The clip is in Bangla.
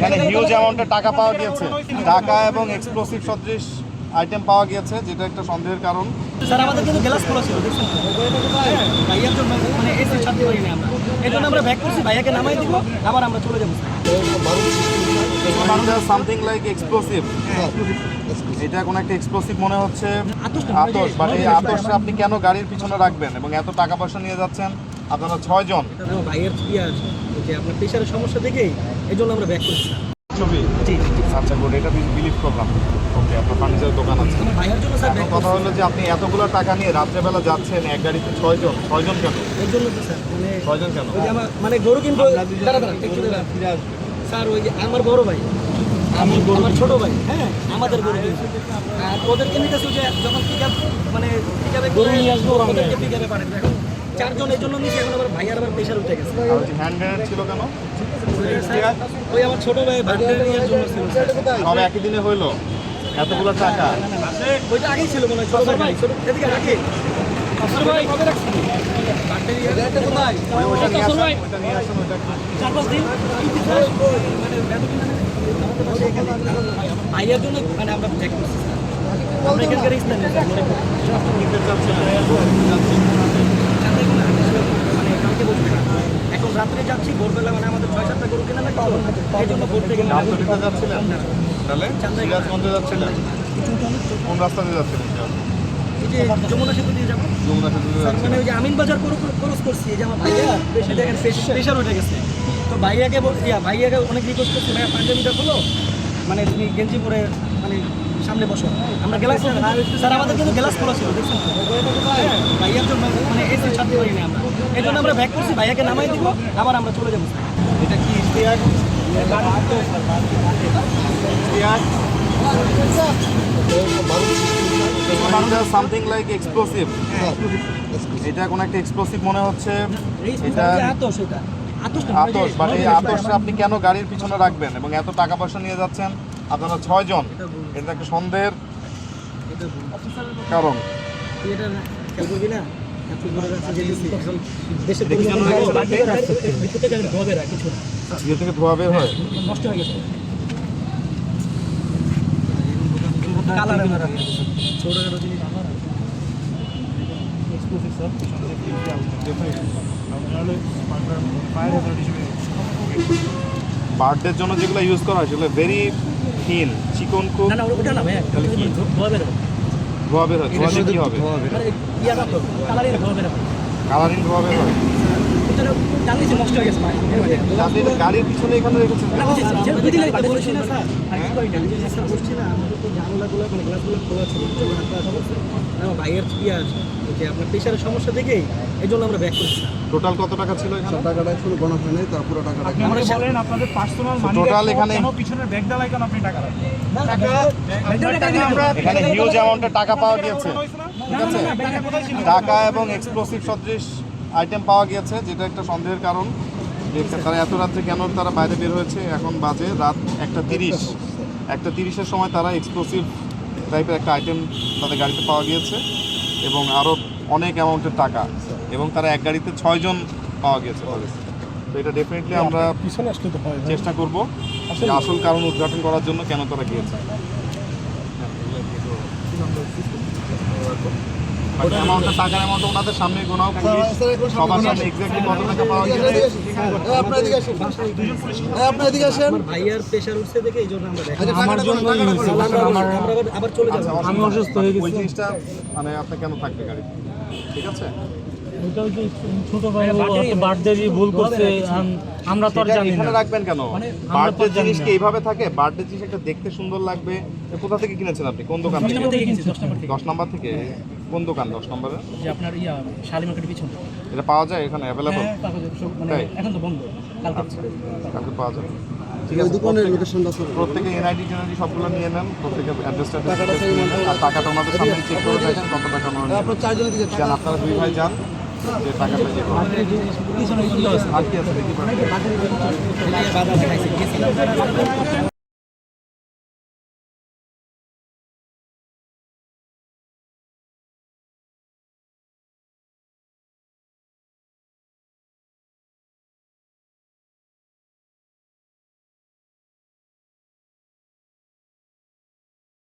এখানে হিউজ অ্যামাউন্টের টাকা পাওয়া গিয়েছে, টাকা এবং এক্সপ্লোসিভ সদৃশ আইটেম পাওয়া গিয়েছে, যেটা একটা সন্দেহের কারণ। স্যার আমাদের কিন্তু গ্লাস খোলা ছিল, দেখছেন ভাইয়ার জন্য মানে এসে ছাড়তে পারিনি আমরা, এই জন্য আমরা ব্যাক করছি, ভাইয়াকে নামাই দিব, আবার আমরা চলে যাবো। সামথিং লাইক এক্সপ্লোসিভ, এটা কোনো একটা এক্সপ্লোসিভ মনে হচ্ছে, আতশ। বাট এই আতশটা আপনি কেন গাড়ির পিছনে রাখবেন এবং এত টাকা পয়সা নিয়ে যাচ্ছেন? আপনারা 6 জন। ভাইয়ের কি আছে যে আপনার প্রেশারের সমস্যা দেখেই এই জন্য আমরা ব্যাক করছি। ছবি জি আচ্ছা গুড, এটা বিলিভ করলাম। ওকে, আপনার ফার্নিচারের দোকান আছে। ভাইয়ের জন্য স্যার এখন কথা হলো যে আপনি এতগুলো টাকা নিয়ে রাত্রেবেলা যাচ্ছেন এক গাড়িতে 6 জন। 6 জন কেন? এর জন্য তো স্যার মানে 6 জন কেন? ওই যে আমার মানে গরু কিনবো স্যার, ওই যে আমার বড় ভাই, আমার ছোট ভাই, হ্যাঁ আমাদের গরু কিনছে, আর ওদেরকে নিতেছে যে যখন পিকআপ মানে পিকআপে গরু নিয়ে আসবো ওদেরকে পিকআপে পাঠাবে। এখন 4 জন এই জন্য নিচে, এখন আবার ভাইয়ার আবার প্রেশার উঠে গেছে। আর ওই যে হ্যান্ড গ্রেনেড ছিল কেন? ওই আমার ছোট ভাই বার্থডে নেওয়ার জন্য ছিল স্যার। সব একই দিনে হইলো এতগুলো টাকা? ওইটা আগেই ছিল মনে হয়, ছোট ভাই ছোট এদিকে রাখি ভাই কবে রাখছি বার্থডে কোথায় ওইটা নিয়ে আসুন, ওইটা নিয়ে আসুন, ওইটা 4-5 দিন মানে ভাইয়ের জন্য মানে আমরা চেক করছি স্যার, আমরা এখানকার স্থানীয় স্যার কিনতে চাচ্ছিলেন? মানে কালকে বসবে না, এখন রাত্রে যাচ্ছি, ভোরবেলা মানে আমাদের 6-7টা গরু কেনা লাগতো, এই জন্য ভোর থেকে দাম তো দিতে যাচ্ছিলেন? তাহলে সিরাজগঞ্জে যাচ্ছিলেন? কোন রাস্তা দিয়ে যাচ্ছিলেন? এই যে যমুনা সেতু দিয়ে যাবো যমুনা সেতু দিয়ে স্যার, মানে যাচ্ছিলেন? ওই যে আমিন বাজার ক্রস করছি, এই যে আমার ভাইয়া দেখেন প্রেশার উঠে গেছে, তো ভাইয়াকে ভাইয়াকে অনেক রিকোয়েস্ট করছি, ভাইয়া পাঞ্জাবিটা খোলো, মানে তুমি গেঞ্জি পরে মানে সামনে বসো, আমরা গ্লাস স্যার আমাদের কিন্তু গ্লাস খোলা ছিল, দেখছেন ভাইয়ার জন্য মানে এসে ছাড়তে পারিনি আমরা, এই জন্য আমরা ব্যাক করছি, ভাইয়াকে নামাই দিব, আবার আমরা চলে যাবো। এটা কি ইশতিয়াক? সামথিং লাইক এক্সপ্লোসিভ, এটা কোনো একটা এক্সপ্লোসিভ মনে হচ্ছে, এটা আতশ, এটা আতশ। বাট এই আতশটা আপনি কেন গাড়ির পিছনে রাখবেন এবং এত টাকা পয়সা নিয়ে যাচ্ছেন? আপনারা 6 জন, এটা একটা সন্দেহের কারণ। এটা খেয়াল করবি না, দেশের দেখি যেন কিছু ইয়ে থেকে ধোয়া বের হয়। নষ্ট হয়ে গেছে। কালার ছোটখাটো জিনিস বার্থডের জন্য যেগুলো ইউজ করা হয় সেগুলো ভেরি থিন, চিকন, খুব না ওটা না ভাইয়া, তাহলে কি ধোয়া বের ধোয়া বের হয়? ধোয়া দিয়ে কি হবে? কালারিং ধোয়া বের কালারিং ধোয়া বের হয়? জানলিছি নষ্ট হয়ে গেছে ভাই। আপনি এটা গাড়ির পিছনে এখানে রেখেছেন কেন? বলছি না স্যার, স্যার বলছি না, আমাদের তো জানলাগুলো মানে গ্লাসগুলো খোলা ছিল, আমার ভাইয়ের কি আছে যে আপনার প্রেশারের সমস্যা দেখেই এই জন্য আমরা ব্যাক করছি। টোটাল কত টাকা ছিল এখানে? টাকাটা শুরু গণনা হয় নাই, তারপরে টাকাটা আমরা বলেন আপনাদের পার্সোনাল মানি টোটাল এখানে কেন পিছনের ব্যাগ ডালাই কেন আপনি টাকা রাখেন? এখানে হিউজ অ্যামাউন্টের টাকা পাওয়া গিয়েছে, ঠিক আছে? টাকা এবং এক্সপ্লোসিভ সদৃশ আইটেম পাওয়া গিয়েছে, যেটা একটা সন্দেহের কারণ যে তারা এত রাত্রে কেন তারা বাইরে বের হয়েছে। এখন বাজে রাত 1:30 সময় তারা এক্সপ্লোসিভ টাইপের একটা আইটেম তাদের গাড়িতে পাওয়া গিয়েছে এবং আরও অনেক অ্যামাউন্টের টাকা, এবং তারা এক গাড়িতে 6 জন পাওয়া গিয়েছে। তো এটা ডেফিনেটলি আমরা পিছনে আসলে তো হয় চেষ্টা করব যে আসল কারণ উদ্ঘাটন করার জন্য কেন তারা গিয়েছে। অ্যামাউন্টটা টাকার অ্যামাউন্ট ওনাদের সামনে গোনাও, সবার সামনে এক্স্যাক্টলি কত টাকা পাওয়া গিয়েছে। আপনার এদিকে আসেন। ভাইয়ার প্রেশার উঠছে দেখে এই জন্য আমরা আমার জন্য আবার চলে যাবো। আমি অসুস্থ হয়ে গেছি, ওই জিনিসটা মানে আপনি কেন থাকবে গাড়ি? ঠিক আছে, ছোট ভাই বার্থডে ভুল করছে, আমরা তো আর জানি এখানে না। রাখবেন কেন? বার্থডে জিনিস কি এইভাবে থাকে? বার্থডে জিনিস একটা দেখতে সুন্দর লাগবে। কোথা থেকে কিনেছেন আপনি? কোন দোকান থেকে? 10 নম্বর থেকে। কোন দোকান 10 নম্বরে? যে আপনার শালি মার্কেটের পিছনে এটা পাওয়া যায় এখানে অ্যাভেলেবল? তাই? এখন তো বন্ধ, কালকে পাওয়া যাবে। ঠিক ওই আছে, দোকানের লোকেশনটা স্যার। প্রত্যেকে এনআইডি টেনআইডি সবগুলো নিয়ে নেন, প্রত্যেকে অ্যাড্রেসটা আর টাকাটা ওনাদের সামনে চেক করে দেখেন কত টাকা ওনারা নেবেন। আপনার 4 জনের দিকে যান, আপনারা 2 ভাই যান, যে টাকাটা ইয়ে করুন। আর কি আছে দেখি।